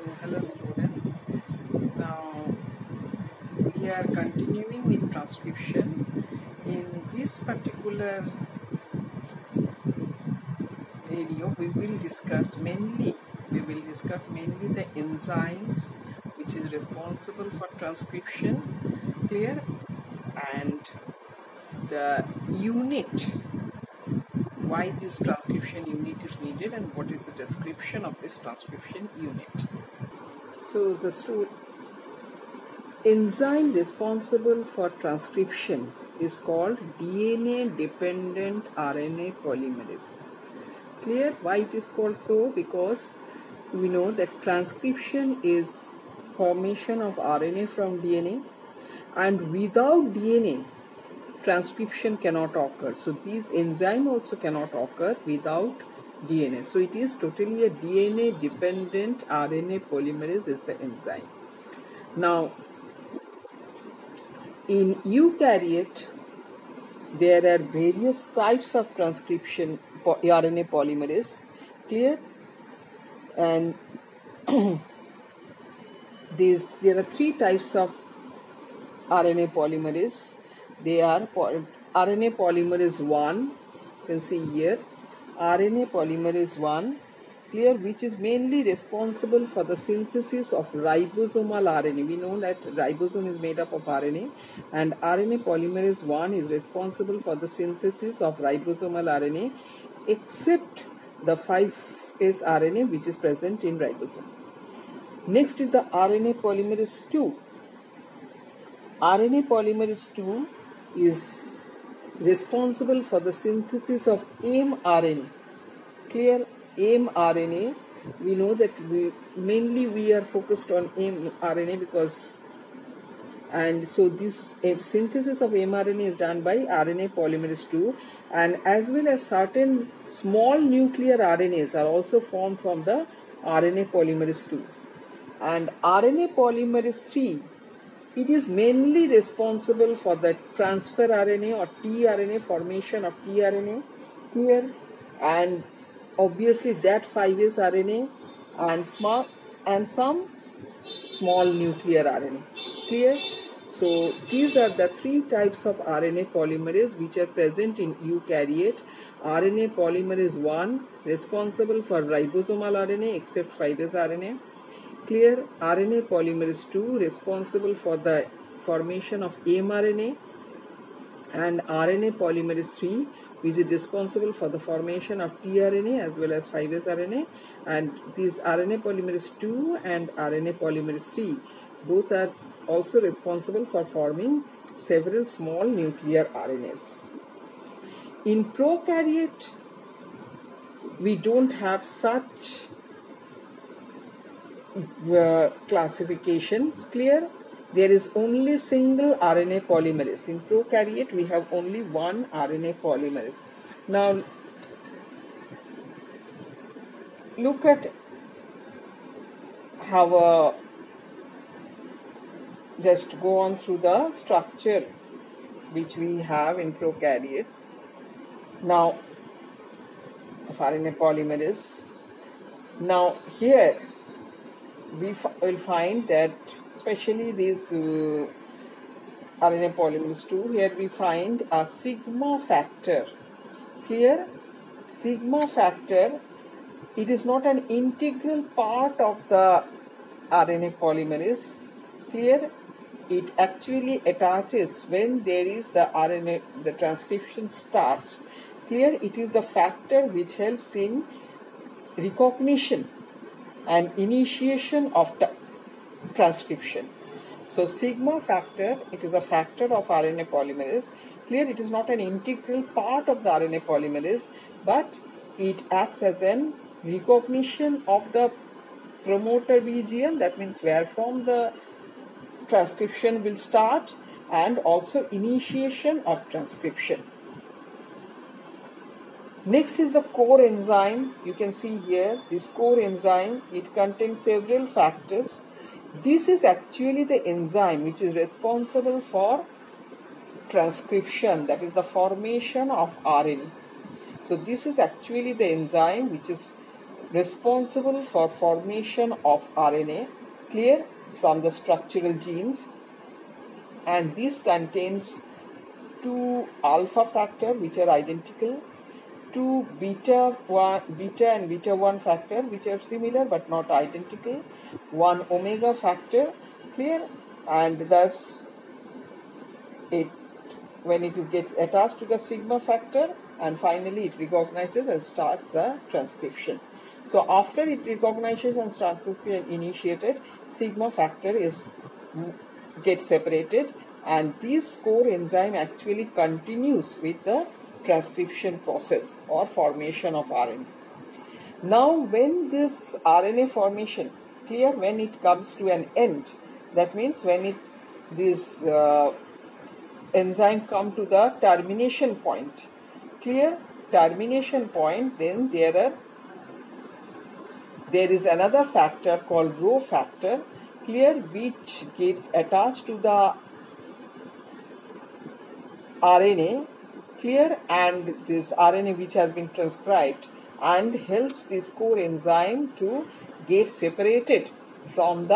Hello students. Now we are continuing with transcription. In this particular video we will discuss mainly the enzymes which is responsible for transcription, clear, and the unit, why this transcription unit is needed and what is the description of this transcription unit. So the enzyme responsible for transcription is called DNA dependent RNA polymerase. Clear? Why it is called so? Because we know that transcription is formation of RNA from DNA, and without DNA transcription cannot occur. So this enzyme also cannot occur without DNA. So it is totally a DNA dependent RNA polymerase is the enzyme. Now in eukaryote there are various types of transcription RNA polymerase, clear, and there are three types of RNA polymerase. They are RNA polymerase 1, you can see here, RNA polymerase 1, clear, which is mainly responsible for the synthesis of ribosomal RNA. We know that ribosome is made up of RNA, and RNA polymerase 1 is responsible for the synthesis of ribosomal RNA except the 5S RNA which is present in ribosome. Next is the RNA polymerase 2. RNA polymerase 2 is responsible for the synthesis of mRNA. Clear? mRNA, we know that we are focused on mRNA because, and so this synthesis of mRNA is done by RNA polymerase 2, and as well as certain small nuclear RNAs are also formed from the RNA polymerase 2. And RNA polymerase 3, it is mainly responsible for the transfer RNA or tRNA, formation of tRNA, clear, and obviously that 5S RNA and some small nuclear RNA, clear. So these are the three types of RNA polymerase which are present in eukaryote. RNA polymerase 1 responsible for ribosomal RNA except 5S RNA, clear. RNA polymerase 2 responsible for the formation of mRNA, and RNA polymerase 3 which is responsible for the formation of tRNA as well as 5S RNA. And these RNA polymerase 2 and RNA polymerase 3 both are also responsible for forming several small nuclear RNAs. In prokaryote we don't have such classifications, clear. There is only single RNA polymerase. In prokaryote we have only one RNA polymerase. Now look at how just go on through the structure which we have in prokaryotes. Now of RNA polymerase. Now here we will find that especially these RNA polymerase 2, here we find a sigma factor, clear. Sigma factor, it is not an integral part of the RNA polymerase, clear. It actually attaches when there is the RNA, the transcription starts, clear. It is the factor which helps in recognition and initiation of the transcription. So sigma factor, it is a factor of RNA polymerase, clear. It is not an integral part of the RNA polymerase, but it acts as an recognition of the promoter region, that means where from the transcription will start, and also initiation of transcription. Next is the core enzyme. You can see here this core enzyme, it contains several factors. This is actually the enzyme which is responsible for transcription, that is the formation of RNA. So this is actually the enzyme which is responsible for formation of RNA, clear, from the structural genes, and this contains 2 alpha factor which are identical, 2 beta and beta 1 factor which are similar but not identical, 1 omega factor, clear, and thus when it gets attached to the sigma factor, and finally it recognizes and starts the transcription. So after it recognizes and transcription initiated, sigma factor gets separated, and this core enzyme actually continues with the transcription process or formation of RNA. Now when this RNA formation, clear, when it comes to an end, that means when this enzyme come to the termination point, clear, termination point, then there is another factor called Rho factor, clear, which gets attached to the RNA, clear, and this RNA which has been transcribed, and helps this core enzyme to get separated from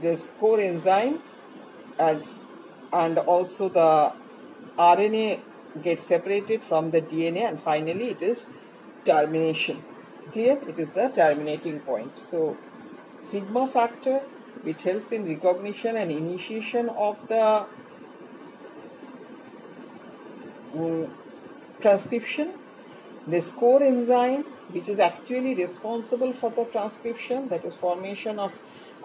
this core enzyme, and also the RNA gets separated from the DNA, and finally it is termination. Clear? It is the terminating point. So sigma factor, which helps in recognition and initiation of the transcription. This core enzyme, which is actually responsible for the transcription, that is formation of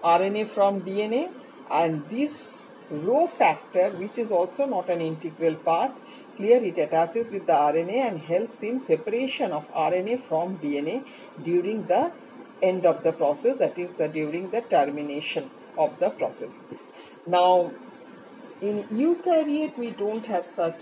RNA from DNA, and this Rho factor, which is also not an integral part, clear, it attaches with the RNA and helps in separation of RNA from DNA during the end of the process, that is during the termination of the process. Now in eukaryote we don't have such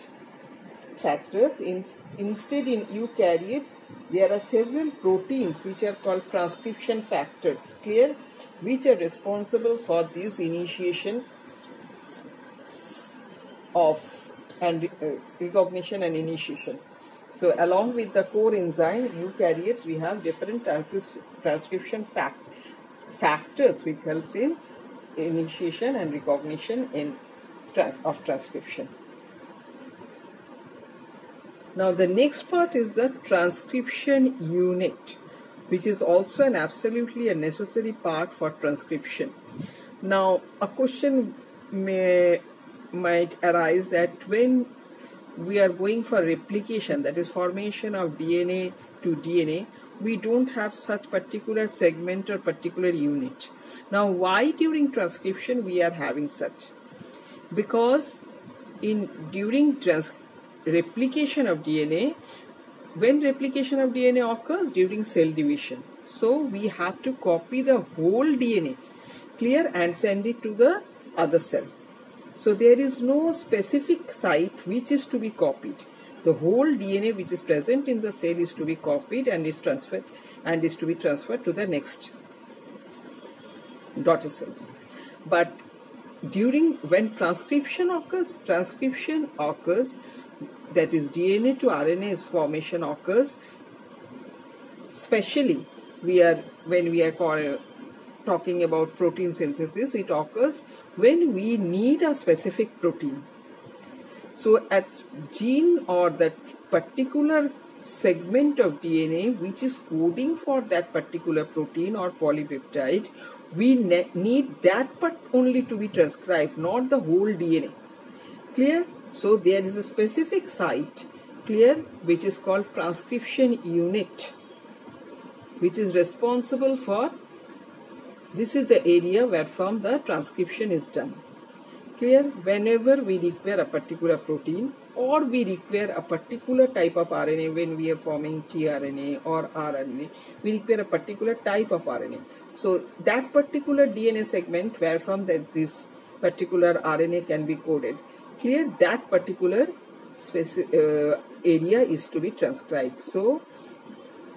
factors. Instead, in eukaryotes there are several proteins which are called transcription factors, clear, which are responsible for this initiation of and recognition and initiation. So along with the core enzyme, eukaryotes, we have different transcription factors which helps in initiation and recognition of transcription. Now the next part is the transcription unit, which is also an absolutely a necessary part for transcription. Now a question might arise that when we are going for replication, that is formation of DNA to DNA, we don't have such particular segment or particular unit. Now why during transcription we are having such? Because during replication of DNA, when replication of DNA occurs during cell division, so we have to copy the whole DNA, clear, and send it to the other cell. So there is no specific site which is to be copied. The whole DNA which is present in the cell is to be copied and is transferred and is to be transferred to the next daughter cells. But when transcription occurs, that is DNA to RNA formation occurs, especially when we are talking about protein synthesis, it occurs when we need a specific protein. So at gene or that particular segment of DNA which is coding for that particular protein or polypeptide, we need that part only to be transcribed, not the whole DNA. Clear? So there is a specific site, clear, which is called transcription unit, which is responsible for, this is the area where from the transcription is done. Clear? Whenever we require a particular protein or we require a particular type of RNA, when we are forming tRNA or rRNA, we require a particular type of RNA. So that particular DNA segment where from this particular RNA can be coded, clear, that particular area is to be transcribed. So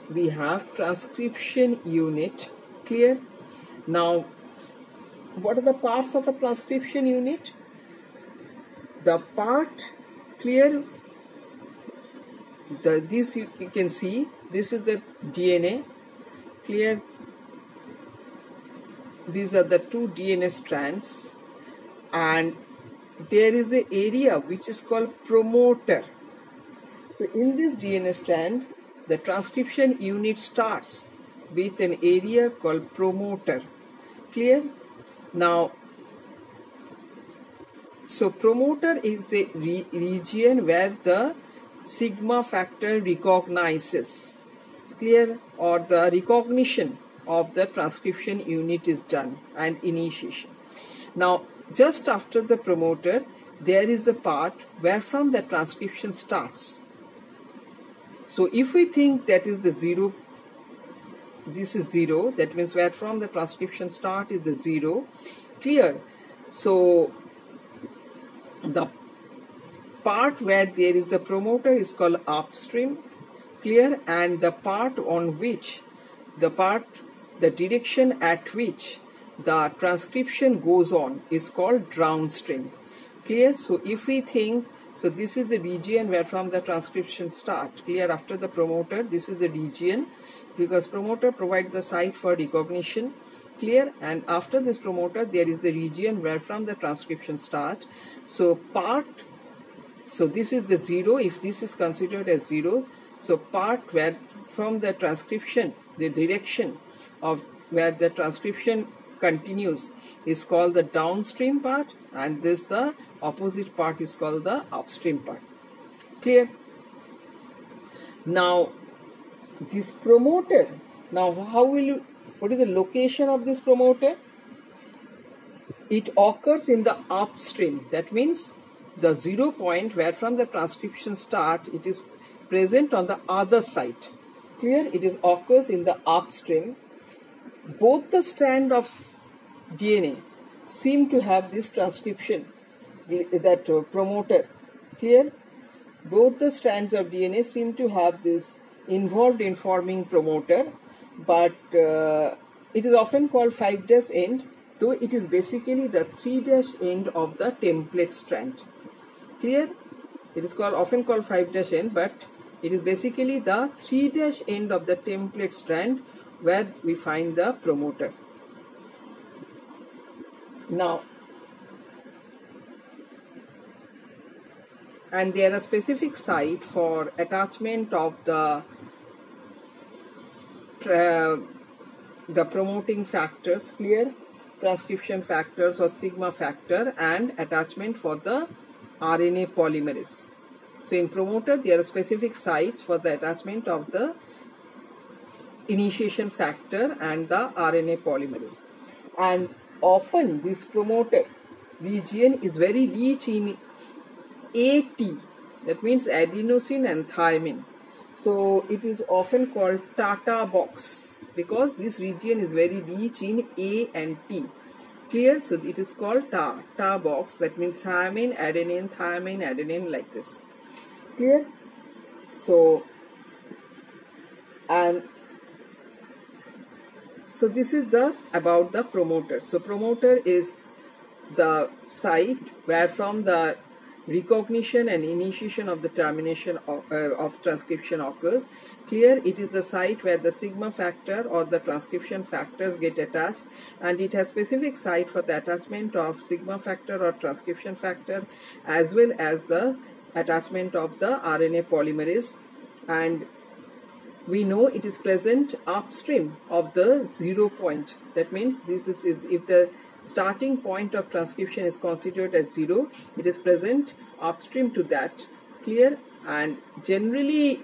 we have transcription unit, clear. Now what are the parts of a transcription unit? The part, clear, this you can see, this is the DNA, Clear? These are the two DNA strands, and there is an area which is called promoter. So in this DNA strand, the transcription unit starts with an area called promoter. Clear? Now, so promoter is the region where the sigma factor recognizes. Clear? Or the recognition of the transcription unit is done and initiation. Now, just after the promoter, there is a part where from the transcription starts. So if we think that is the 0, this is 0, that means where from the transcription start is the 0. Clear? So the part where there is the promoter is called upstream. Clear? And the part on which the direction at which the transcription goes on is called downstream. Clear? So if we think, so this is the region where from the transcription start. Clear? After the promoter, this is the region, because promoter provides the site for recognition. Clear? And after this promoter, there is the region where from the transcription start. So this is the 0, if this is considered as 0. So part where from the transcription, the direction of where the transcription continues is called the downstream part, and this the opposite part is called the upstream part. Clear? Now this promoter, now what is the location of this promoter? It occurs in the upstream. That means the 0 point where from the transcription start, it is present on the other side. Clear? It occurs in the upstream. Both the strand of DNA seem to have this transcription, that promoter. Clear? Both the strands of DNA seem to have this involved in forming promoter, but it is often called 5' end, though it is basically the 3' end of the template strand. Clear? It is often called 5' end, but it is basically the 3' end of the template strand where we find the promoter. Now, and there are specific site for attachment of the promoting factors. Clear? Transcription factors or sigma factor, and attachment for the RNA polymerase. So in promoter, there are specific sites for the attachment of the initiation factor and the RNA polymerase. And often this promoter region is very rich in AT, that means adenosine and thymine. So it is often called Tata box, because this region is very rich in A and T. Clear? So it is called Ta box, that means thymine, adenine, like this. Clear? So, and so this is about the promoter. So promoter is the site where from the recognition and initiation of the termination of transcription occurs. Clear? It is the site where the sigma factor or the transcription factors get attached, and it has specific site for the attachment of sigma factor or transcription factor, as well as the attachment of the RNA polymerase. And we know it is present upstream of the 0 point. That means this is if the starting point of transcription is considered as 0, it is present upstream to that. Clear? And generally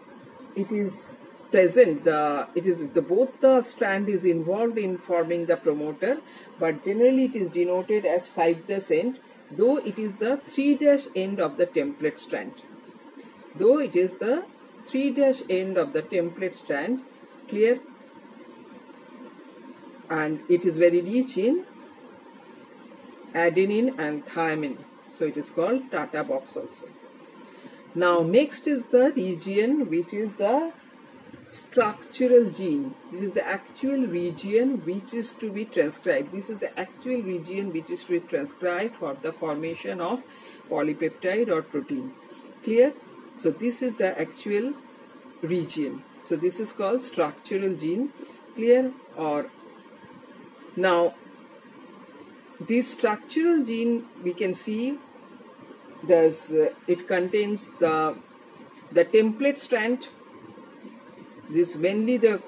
it is present, both the strand is involved in forming the promoter, but generally it is denoted as 5' end, though it is the 3' end of the template strand. Though it is the 3' end of the template strand. Clear? And it is very rich in adenine and thymine, so it is called Tata box also. Now next is the region which is the structural gene. This is the actual region which is to be transcribed. This is the actual region which is to be transcribed for the formation of polypeptide or protein. Clear? So this is the actual region. So this is called structural gene. Clear? Or now this structural gene, we can see it contains the template strand. This mainly the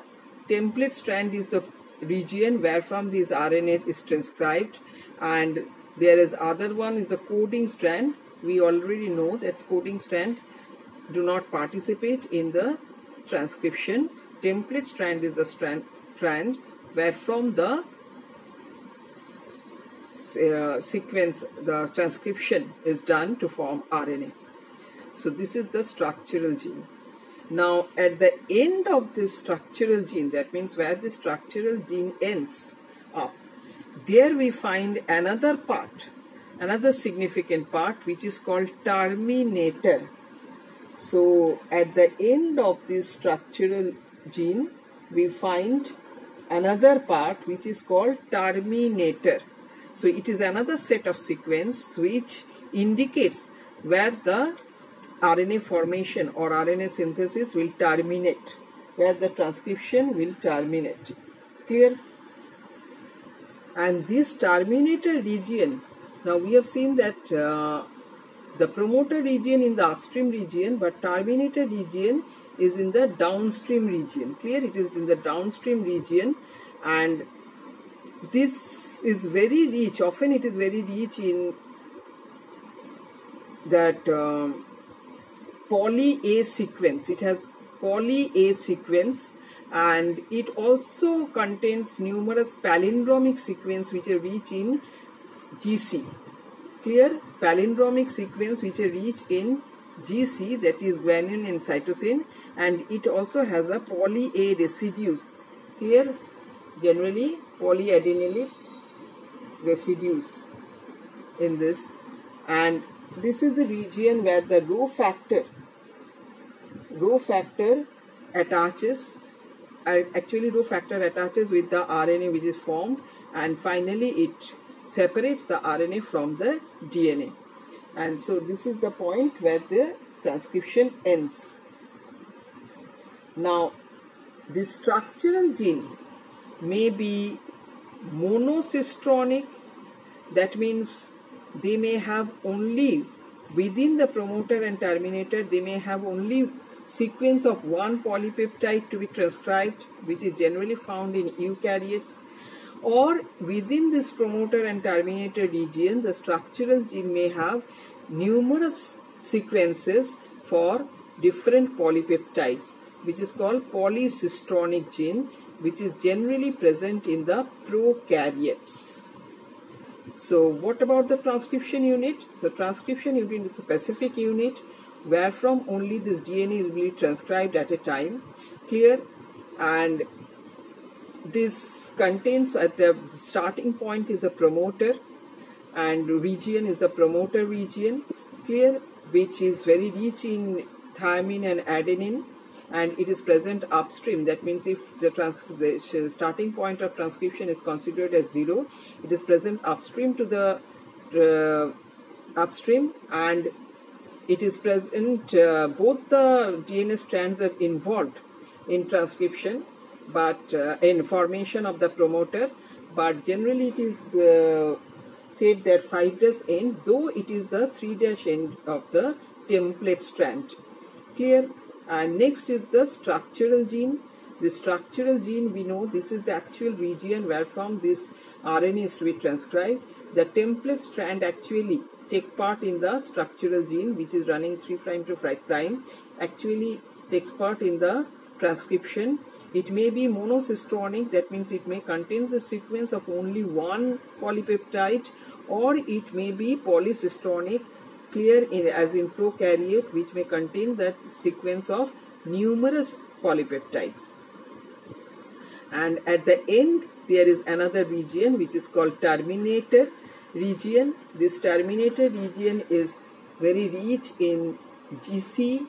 template strand is the region where from this RNA is transcribed, and there is other one is the coding strand. We already know that coding strand do not participate in the transcription. Template strand is the strand where from the sequence the transcription is done to form RNA. So this is the structural gene. Now at the end of this structural gene, that means where the structural gene ends up, there we find another part, another significant part, which is called terminator. So at the end of this structural gene, we find another part which is called terminator. So it is another set of sequence which indicates where the RNA formation or RNA synthesis will terminate, where the transcription will terminate. Clear? And this terminator region, now we have seen that the promoter region in the upstream region, but terminator region is in the downstream region. Clear? It is in the downstream region, and this is very rich. Often it is very rich in that poly A sequence. It has poly A sequence, and it also contains numerous palindromic sequence which are rich in GC. Clear? Palindromic sequence which are rich in GC, that is guanine and cytosine, and it also has a poly A residues. Clear? Generally polyadenylic residues in this, and this is the region where the rho factor attaches. Actually rho factor attaches with the RNA which is formed, and finally it separates the RNA from the DNA, and so this is the point where the transcription ends. Now this structural gene may be monocistronic, that means they may have only within the promoter and terminator, they may have only sequence of one polypeptide to be transcribed, which is generally found in eukaryotes, or within this promoter and terminator region, the structural gene may have numerous sequences for different polypeptides, which is called polycistronic gene, which is generally present in the prokaryotes. So what about the transcription unit? So transcription unit is a specific unit where from only this DNA will be transcribed at a time. Clear? And this contains, at the starting point is a promoter, and region is the promoter region. Clear? Which is very rich in thymine and adenine, and it is present upstream. That means if the starting point of transcription is considered as 0, it is present upstream to the upstream, and it is present, both the DNA strands are involved in transcription, but in formation of the promoter, but generally it is said that 5' end, though it is the 3' end of the template strand. Clear? And next is the structural gene. The structural gene, we know this is the actual region where from this RNA is to be transcribed. The template strand actually take part in the structural gene, which is running 3' to 5', actually takes part in the transcription. It may be monocistronic, that means it may contain the sequence of only one polypeptide, or it may be polycistronic, clear, as in prokaryote, which may contain that sequence of numerous polypeptides. And at the end there is another region which is called terminator region. This terminator region is very rich in GC,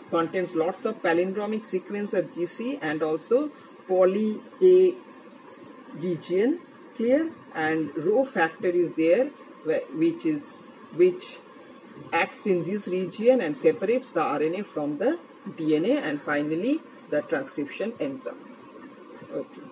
contains lots of palindromic sequence of GC, and also poly A region. Clear? And rho factor is there, which acts in this region and separates the RNA from the DNA, and finally the transcription ends up. Okay.